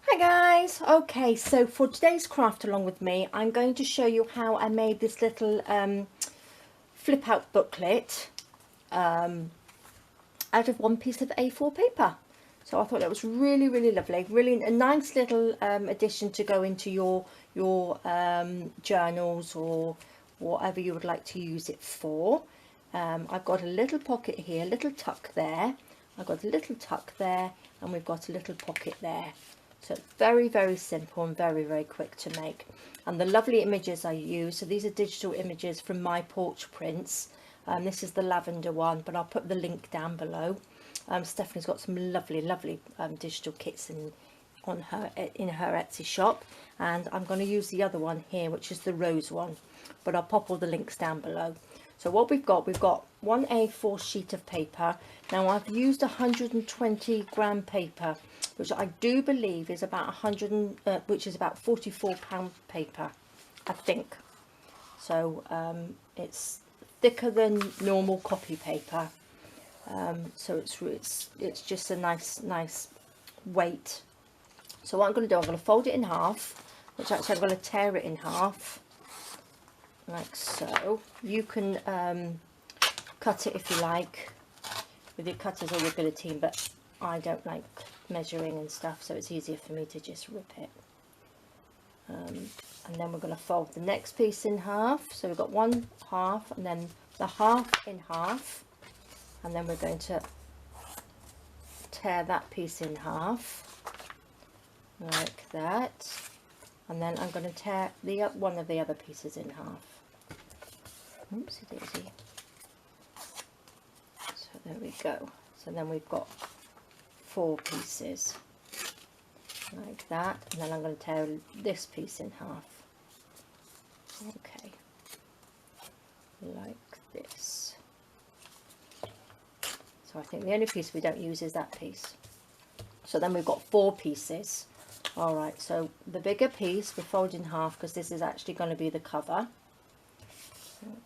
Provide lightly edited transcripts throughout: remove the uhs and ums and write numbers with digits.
Hi guys. Okay, so for today's craft along with me, I'm going to show you how I made this little flip out booklet out of one piece of A4 paper. So I thought that was really lovely, really a nice little addition to go into your journals or whatever you would like to use it for. I've got a little pocket here, a little tuck there. I've got a little tuck there, and we've got a little pocket there. So it's very simple and very quick to make. And the lovely images I use, so these are digital images from My Porch Prints. This is the lavender one, but I'll put the link down below. Stephanie's got some lovely digital kits in her Etsy shop, and I'm going to use the other one here, which is the rose one, but I'll pop all the links down below. So what we've got one A4 sheet of paper. Now I've used 120 gram paper, which I do believe is about which is about 44 pound paper, I think. So it's thicker than normal copy paper. So it's just a nice weight. So what I'm going to do, I'm going to fold it in half, which actually I'm going to tear it in half, like so. You can cut it if you like with your cutters or your guillotine, but I don't like measuring and stuff, so it's easier for me to just rip it. And then we're going to fold the next piece in half. So we've got one half and then the half in half, and then we're going to tear that piece in half like that, and then I'm going to tear one of the other pieces in half. Oopsie daisy. So there we go. So then we've got 4 pieces like that, and then I'm going to tear this piece in half. Okay, like this. So I think the only piece we don't use is that piece. So then we've got 4 pieces. All right, so the bigger piece we fold in half because this is actually going to be the cover.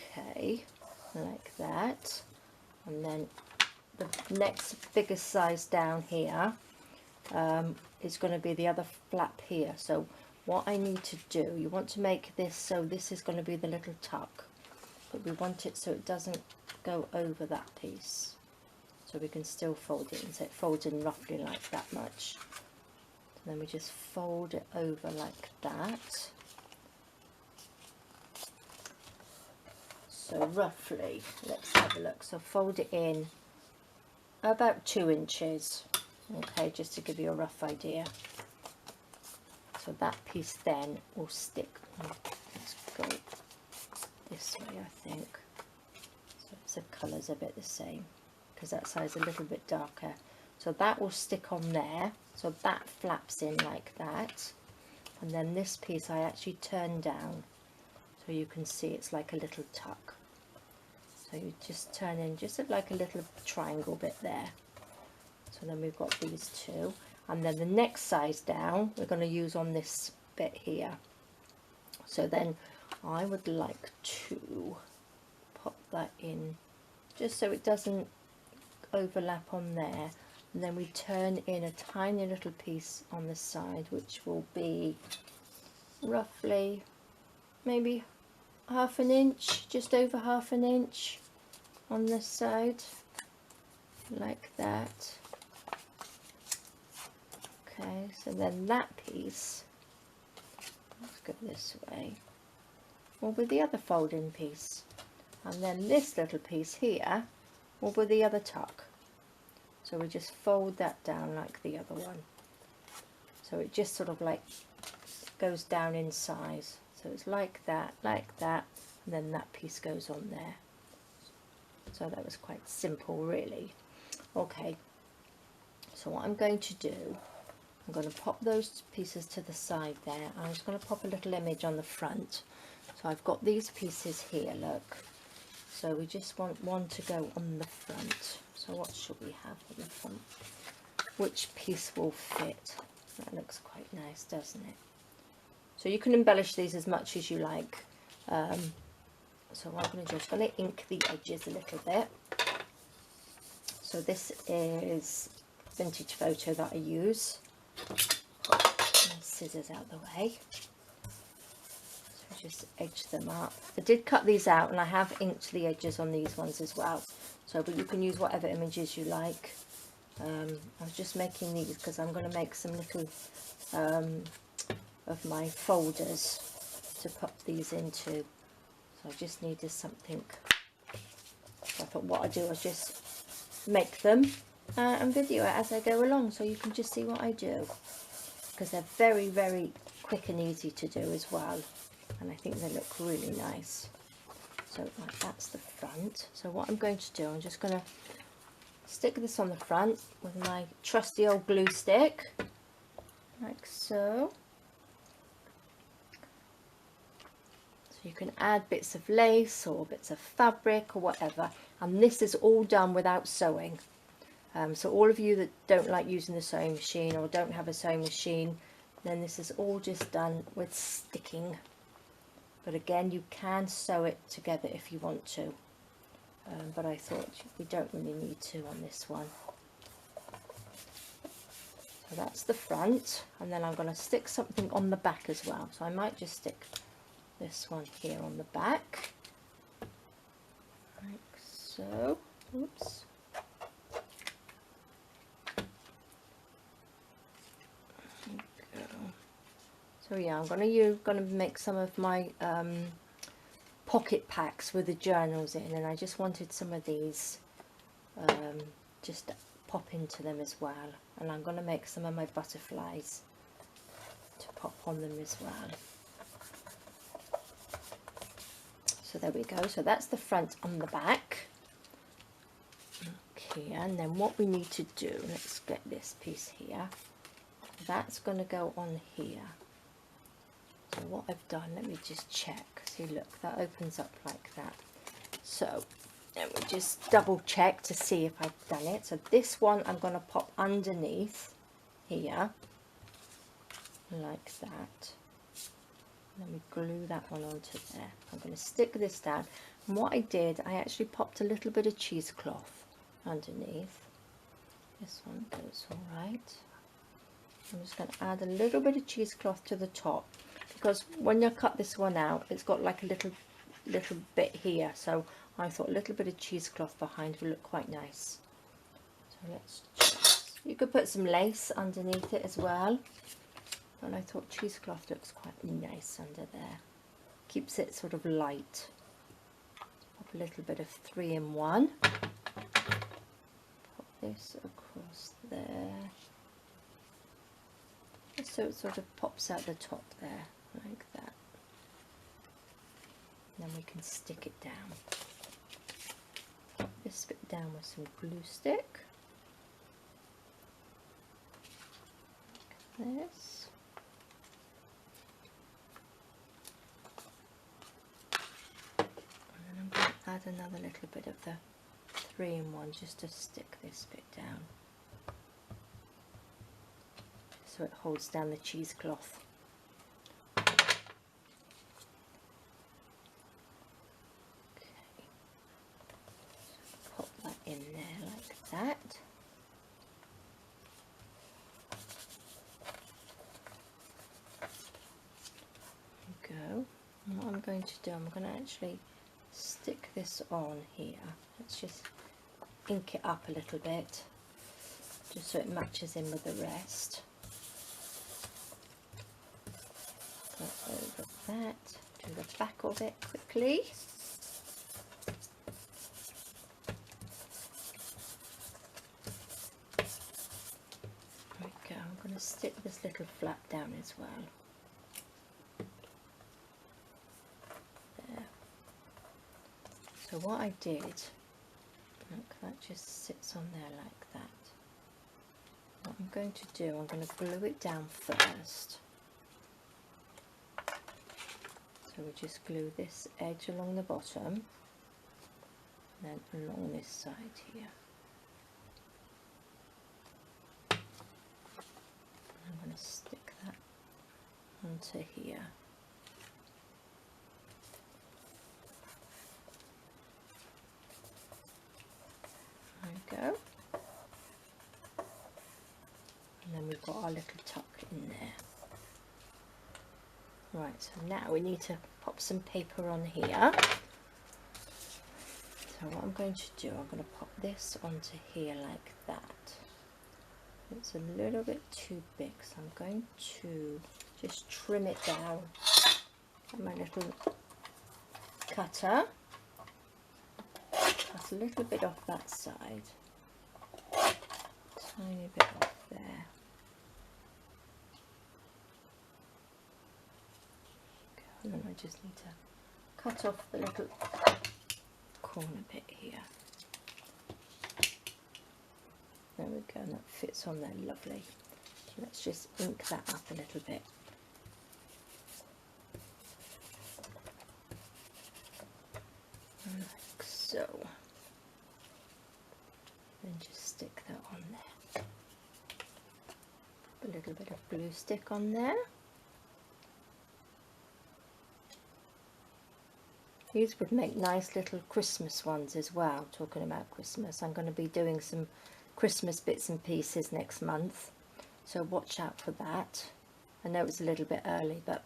Okay, like that. And then the next biggest size down here is going to be the other flap here. So what I need to do, you want to make this so this is going to be the little tuck, but we want it so it doesn't go over that piece, so we can still fold it, and so it folds in roughly like that much. And then we just fold it over like that. So roughly, let's have a look. So fold it in about 2 inches. Okay, just to give you a rough idea. So that piece then will stick. Let's go this way, I think. So the colour's a bit the same because that side's a little bit darker. So that will stick on there. So that flaps in like that. And then this piece I actually turn down so you can see it's like a little tuck. So you just turn in just like a little triangle bit there. So then we've got these 2, and then the next size down we're going to use on this bit here. So then I would like to pop that in just so it doesn't overlap on there, and then we turn in a tiny little piece on the side, which will be roughly maybe ½ an inch, just over ½ an inch on this side, like that. Okay, so then that piece, let's go this way, will be the other folding piece, and then this little piece here will be the other tuck. So we just fold that down like the other one, so it just sort of like goes down in size. So it's like that, and then that piece goes on there. So that was quite simple really. Okay, so what I'm going to do, I'm going to pop those pieces to the side there. I'm just going to pop a little image on the front. So I've got these pieces here, look. So we just want one to go on the front. So what should we have on the front? Which piece will fit? That looks quite nice, doesn't it? So you can embellish these as much as you like. So what I'm going to do is going to ink the edges a little bit. So this is vintage photo that I use. scissors out the way. So just edge them up. I did cut these out and I have inked the edges on these ones as well. So, but you can use whatever images you like. I was just making these because I'm going to make some little of my folders to put these into. So I just needed something. So I thought what I'd do is just make them and video it as I go along, so you can just see what I do, because they're very, very quick and easy to do as well, and I think they look really nice. So like, that's the front. So what I'm going to do, I'm just going to stick this on the front with my trusty old glue stick, like so. So you can add bits of lace or bits of fabric or whatever, and this is all done without sewing. So all of you that don't like using the sewing machine or don't have a sewing machine, then this is all just done with sticking. But again, you can sew it together if you want to, but I thought we don't really need to on this one. So that's the front, and then I'm going to stick something on the back as well. So I might just stick this one here on the back, like so. Oops. So yeah, I'm going to make some of my pocket packs with the journals in, and I just wanted some of these just to pop into them as well. And I'm going to make some of my butterflies to pop on them as well. So there we go. So that's the front and the back. Okay, and then what we need to do, let's get this piece here. That's going to go on here. So what I've done, let me just check. See, look, that opens up like that. So let me just double check to see if I've done it. So this one I'm going to pop underneath here, like that. Let me glue that one onto there. I'm going to stick this down. And what I did, I actually popped a little bit of cheesecloth underneath. This one goes all right. I'm just going to add a little bit of cheesecloth to the top, because when you cut this one out, it's got like a little bit here, so I thought a little bit of cheesecloth behind would look quite nice. So let's just, you could put some lace underneath it as well, but I thought cheesecloth looks quite nice under there, keeps it sort of light. Pop a little bit of 3-in-1, pop this across there, so it sort of pops out the top there, like that. And then we can stick it down. Pop this bit down with some glue stick, like this. And then I'm going to add another little bit of the 3-in-1 just to stick this bit down, so it holds down the cheesecloth. Okay, so pop that in there like that. There we go. And what I'm going to do, I'm going to actually stick this on here. Let's just ink it up a little bit, just so it matches in with the rest. Go over that, do the back of it quickly. There we go. I'm going to stick this little flap down as well. There. So what I did, look, that just sits on there like that. What I'm going to do, I'm going to glue it down first. So we just glue this edge along the bottom, and then along this side here. I'm going to stick that onto here. There we go. And then we've got our little tuck in there. Right, so now we need to pop some paper on here. So what I'm going to do, I'm going to pop this onto here like that. It's a little bit too big, so I'm going to just trim it down. Get my little cutter. Cut a little bit off that side. Tiny bit off there. And then I just need to cut off the little corner bit here. There we go, and that fits on there lovely. So let's just ink that up a little bit. Like so. Then just stick that on there. Put a little bit of glue stick on there. These would make nice little Christmas ones as well. Talking about Christmas, I'm going to be doing some Christmas bits and pieces next month, so watch out for that. I know it's a little bit early, but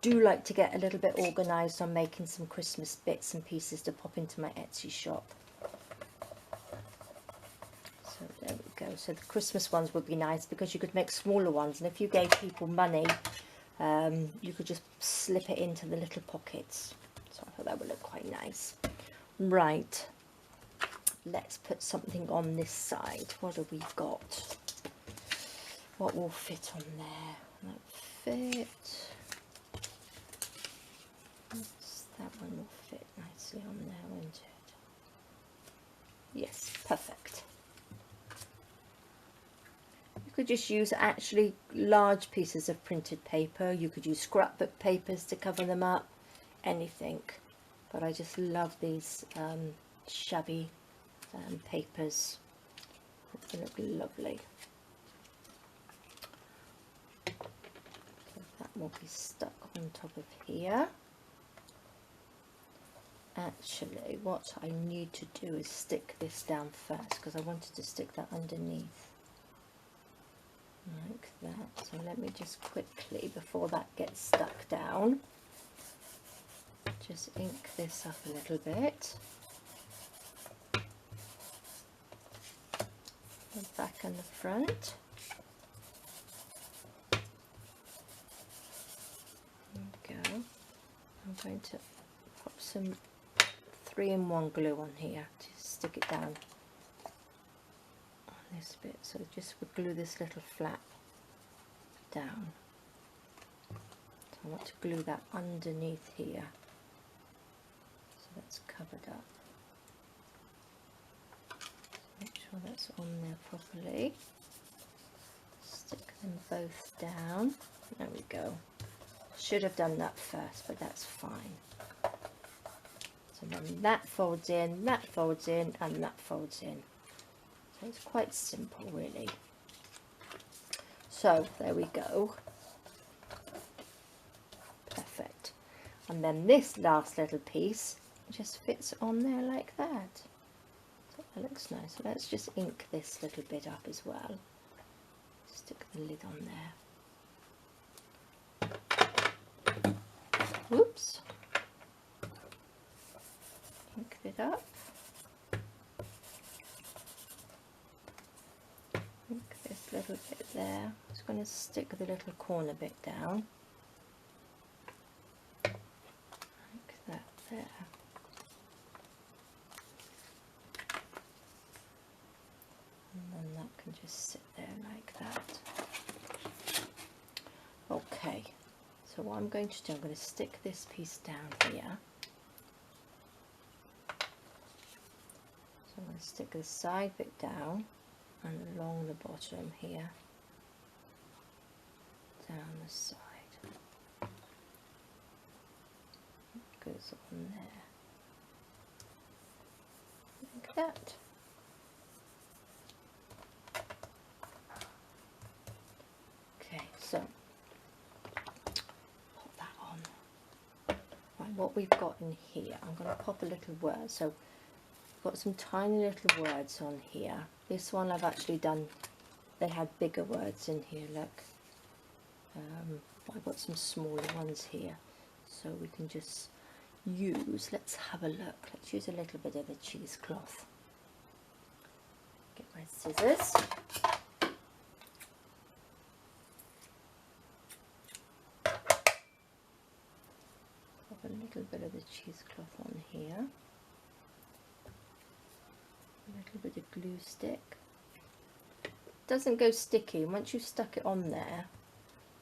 do like to get a little bit organised on making some Christmas bits and pieces to pop into my Etsy shop. So there we go. So the Christmas ones would be nice because you could make smaller ones, and if you gave people money, you could just slip it into the little pockets. So I thought that would look quite nice. Right, let's put something on this side. What have we got? What will fit on there? That fit. That one will fit nicely on there, won't it? Yes, perfect. You could just use actually large pieces of printed paper. You could use scrapbook papers to cover them up. Anything, but I just love these shabby papers. They look lovely. So that will be stuck on top of here. Actually, what I need to do is stick this down first, because I wanted to stick that underneath like that. So let me just quickly, before that gets stuck down, just ink this up a little bit. The back and the front. There we go. I'm going to pop some 3-in-1 glue on here to stick it down on this bit. So just glue this little flap down. So I want to glue that underneath here. That's covered up. Make sure that's on there properly. Stick them both down. There we go. Should have done that first, but that's fine. So then that folds in, and that folds in. So it's quite simple, really. So there we go. Perfect. And then this last little piece just fits on there like that. So that looks nice. So let's just ink this little bit up as well. Stick the lid on there. Whoops. Ink it up. Ink this little bit there. I'm just going to stick the little corner bit down. Like that there. And that can just sit there like that. Okay, so what I'm going to do, I'm going to stick this piece down here. So I'm going to stick the side bit down and along the bottom here, down the side. It goes on there, like that. So pop that on. Right, what we've got in here, I'm going to pop a little word. So I've got some tiny little words on here. This one I've actually done, they had bigger words in here, look. I've got some smaller ones here, so we can just use, let's have a look, let's use a little bit of the cheesecloth. Get my scissors. Pop a little bit of the cheesecloth on here. A little bit of glue stick. Doesn't go sticky. Once you've stuck it on there,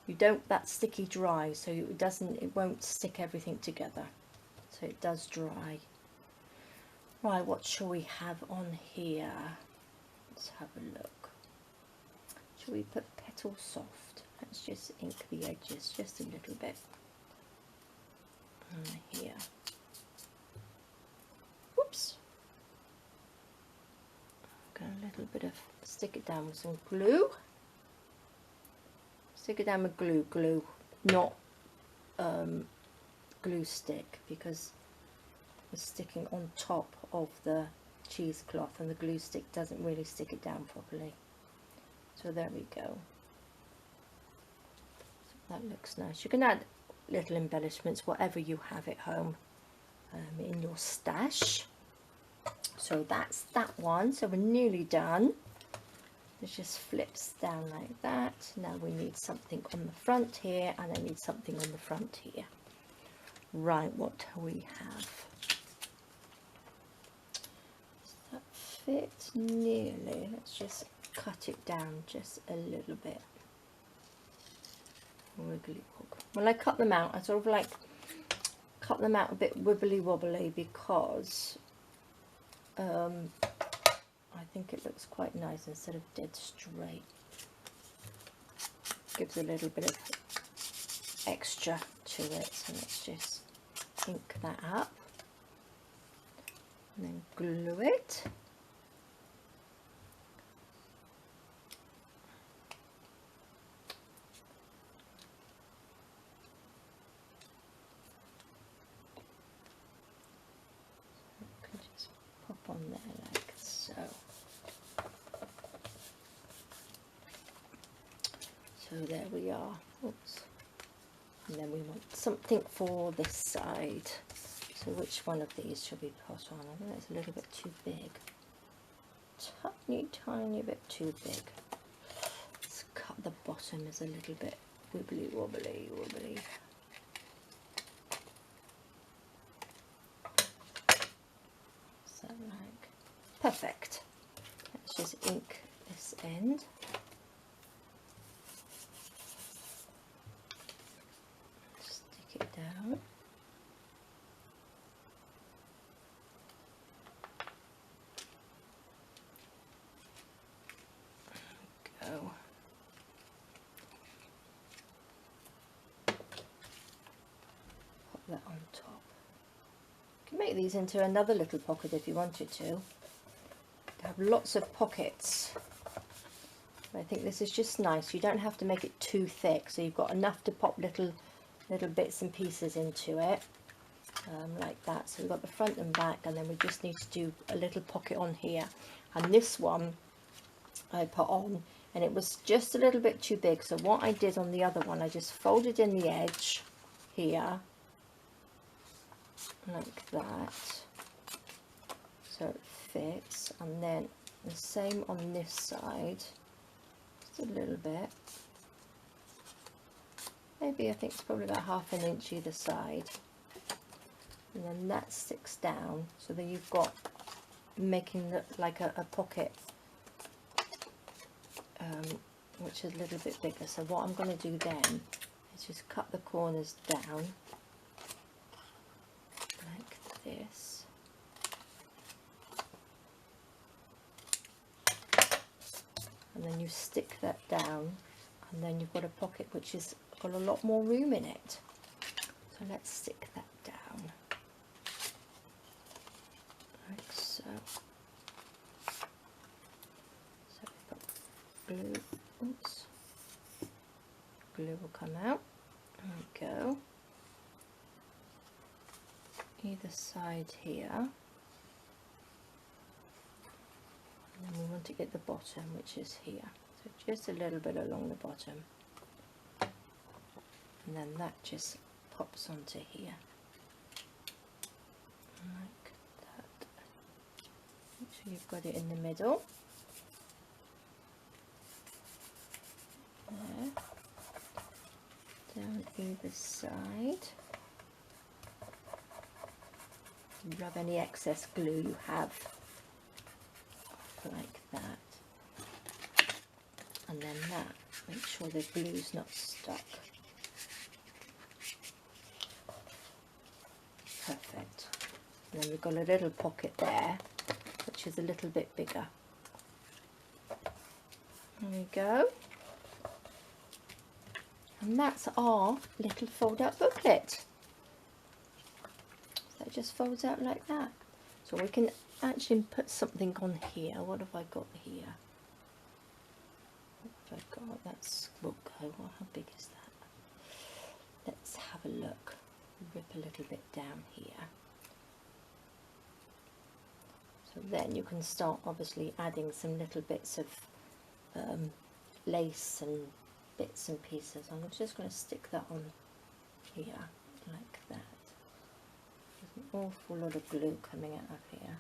you don't that sticky dry, so it won't stick everything together. So it does dry. Right, what shall we have on here? Let's have a look. Shall we put Petal Soft? Let's just ink the edges just a little bit. Here. Whoops. Got a little bit of, stick it down with some glue. Stick it down with glue, not glue stick, because it's sticking on top of the cheesecloth and the glue stick doesn't really stick it down properly. So there we go. That looks nice. You can add little embellishments, whatever you have at home in your stash. So that's that one. So we're nearly done. It just flips down like that. Now we need something on the front here, and I need something on the front here. Right, what do we have? Does that fit? Nearly. Let's just cut it down just a little bit. Wiggly wog. When I cut them out, I sort of like cut them out a bit wibbly wobbly, because I think it looks quite nice instead of dead straight. Gives a little bit of extra to it. So let's just ink that up and then glue it. On there like so. So there we are. Oops. And then we want something for this side. So which one of these should we put on? I think it's a little bit too big. Tiny bit too big. Let's cut the bottom as a little bit wibbly wobbly. Like perfect. Let's just ink this end. Stick it down. There we go. Pop that on top. You can make these into another little pocket if you wanted to. Have lots of pockets. I think this is just nice. You don't have to make it too thick, so you've got enough to pop little bits and pieces into it, like that. So we've got the front and back, and then we just need to do a little pocket on here. And this one I put on, and it was just a little bit too big. So what I did on the other one, I just folded in the edge here, like that, so it fits. And then the same on this side, just a little bit, maybe, I think it's probably about ½ an inch either side, and then that sticks down, so then you've got making look like a pocket, which is a little bit bigger. So what I'm going to do then is just cut the corners down like this, and then you stick that down, and then you've got a pocket which has got a lot more room in it. So let's stick that down like so. So we've got glue. Oops. Glue will come out. There we go. Either side here. And then we want to get the bottom, which is here. So just a little bit along the bottom. and then that just pops onto here like that. Make sure you've got it in the middle. There. Down either side. Rub any excess glue you have off like that, and then that, make sure the glue's not stuck. Perfect. And then we've got a little pocket there which is a little bit bigger. There we go. And that's our little fold out booklet. So it just folds out like that. So we can actually put something on here. What have I got here? What have I got? That's book. Oh, how big is that? Let's have a look. Rip a little bit down here. So then you can start obviously adding some little bits of lace and bits and pieces. I'm just going to stick that on here like that. There's an awful lot of glue coming out of here.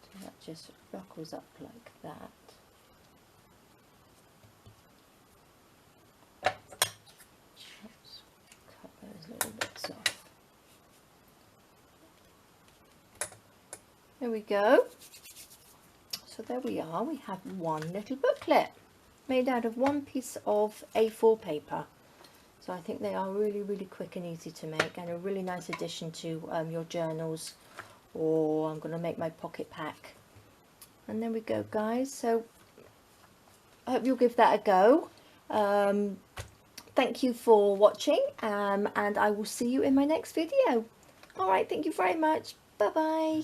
So that just buckles up like that. Let's cut those little bits off. There we go. So there we are, we have one little booklet made out of one piece of A4 paper. So I think they are really, really quick and easy to make, and a really nice addition to your journals, or I'm going to make my pocket pack. And there we go, guys. So I hope you'll give that a go. Thank you for watching, and I will see you in my next video. Alright, thank you very much. Bye bye.